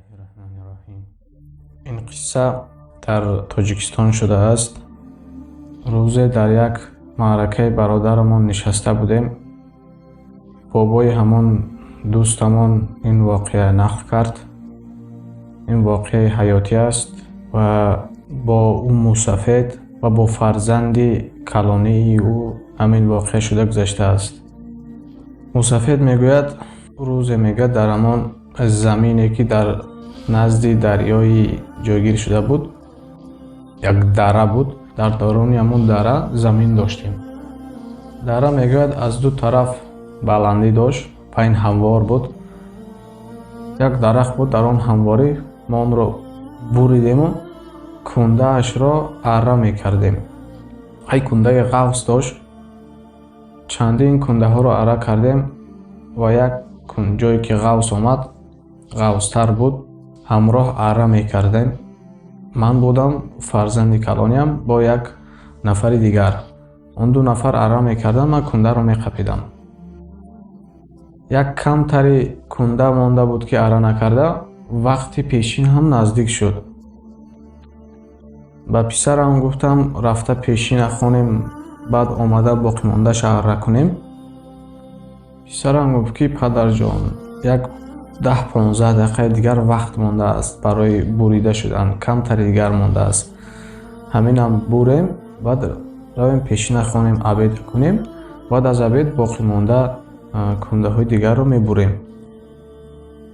Бисмиллаҳир-раҳмонир-раҳим. Ин қисса дар Тоҷикистон шудааст. Рӯзе дар як маъракаи бародарамон нишаста будем. Бобои ҳамон дӯстамон ин воқеа нақл кард. Ин воқеаи ҳаётӣ аст ва бо Уммусафед ва бо фарзанди калонии ӯ ҳамин воқеа шуда гузаштааст. Мусафед мегӯяд, рӯзе мегӯяд дар ҳамон замине ки дар назди дарёи ҷойгир шуда буд, як дара буд. Дар даруни ҳамон дара замин доштем. Дара мегӯяд аз ду тараф баландӣ дошт, пайн ҳамвор буд. Як дарахт буд, дар он ҳамворӣ мо онро буридему кундаашро арра мекардем. Ай кундаи ғафс дошт. Чандин кундаҳоро арра кардем ва як ҷое ки ғавс омад, ғавстар буд, ҳамроҳ арра мекардем. Ман будам, фарзанди калониам бо як нафари дигар. Он ду нафар арра мекарданд, ман кундаро меқапидам. Як камтари кунда монда буд ки арра накарда. Вақти пешин ҳам наздик шуд. Ба писарам гуфтам рафта пешина хонем, баъд омада боқимондаша арра кунем. Писарам гуфт ки падарҷон, як 10-15 дақиқаи дигар вақт мондааст барои бурида шудан, камтари дигар мондааст. Ҳаминам бурем, баъд равем пешина хонем, абед кунем, баъд аз абед боқимонда кундаҳои дигарро мебурем.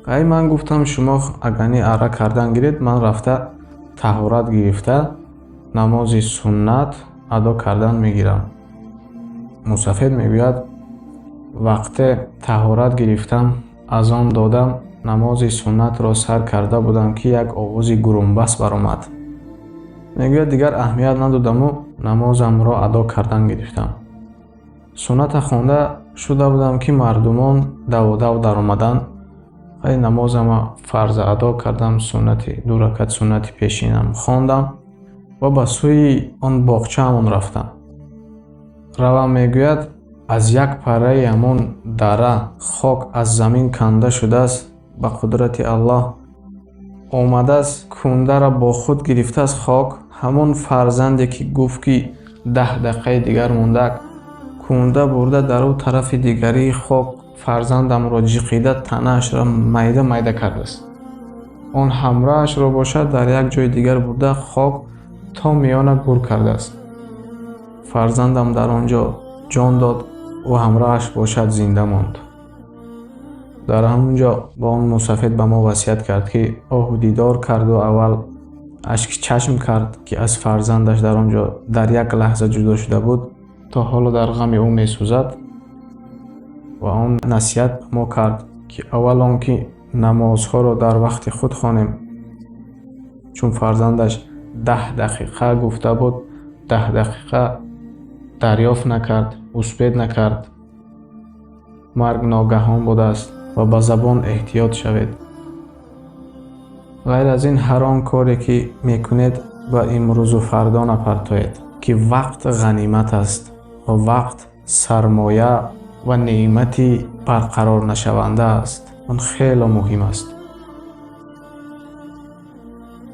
Ай ман гуфтам шумо агани арра кардан гиред, ман рафта таҳорат гирифта намози суннат адо кардан мегирам. Мусафед мегӯяд, вақте таҳорат гирифтам, аз он додам, намози суннатро сар карда будам ки як овози гурумбас баромад. Мегӯяд дигар аҳамият надодаму намозамро адо кардан гирифтам. Сунната хонда шуда будам ки мардумон даводав даромаданд. Ай намозама фарза адо кардам, суннати 2 ракат суннати пешинам хондам ва ба сӯи он боғчаамон рафтам. Равам мегӯяд, аз як парраи ҳамон дара хок аз замин канда шудааст, ба қудрати Аллоҳ омадааст, кундара бо худ гирифтааст хок. Ҳамон фарзанде ки гуфт ки 10 дақиқаи дигар мондак, кунда бурда дар ӯ тарафи дигарии хок фарзандамро ҷиқида танаашро майда майда кардааст. Он ҳамроашро бошад, дар як ҷои дигар бурда хок то миёна гур кардааст. Фарзандам дар он ҷо ҷон дод, ӯ ҳамроаш бошад зинда монд. Дар ҳамон ҷо ба он Мусафед ба мо васият кард ки оҳу дидор карду аввал ашки чашм кард ки аз фарзандаш дар он ҷо дар як лаҳза ҷудо шуда буд, то ҳоло дар ғами ӯ месӯзад. ва он насиҳат ба мо кард ки аввал он ки намозҳоро дар вақти худ хонем, чун фарзандаш 10 дақиқа гуфта буд, 10 дақиқа дарёфт накард, успед накард. Марг ногаҳон будааст ва ба забон эҳтиёт шавед. ғайр аз ин ҳар он коре ки мекунед ба имрӯзу фардо напартоед, ки вақт ғанимат аст ва вақт сармоя ва неъмати барқарорнашаванда аст. он хело муҳим аст.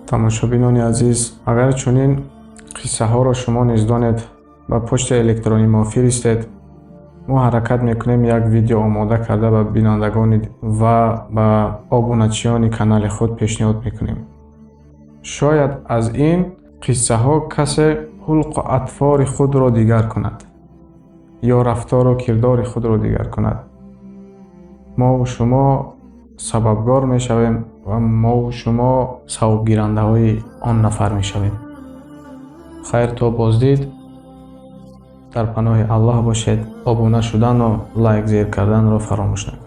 тамошобинони азиз, агар чунин қиссаҳоро шумо низ донед, ба почтаи электронӣ мо фиристед. мо ҳаракат мекунем як видео омода карда ба бинандагони ва ба обуначиёни канали худ пешниҳод мекунем. Шояд аз ин қиссаҳо касе хулқу атвори худро дигар кунад ё рафтору кирдори худро дигар кунад. мо шумо сабабгор мешавем ва мо шумо савобгирандаҳои он нафар мешавем. хайр то боздид. дар паноҳи Аллоҳ бошед. обуна шудану лайк зер карданро фаромӯш накунед.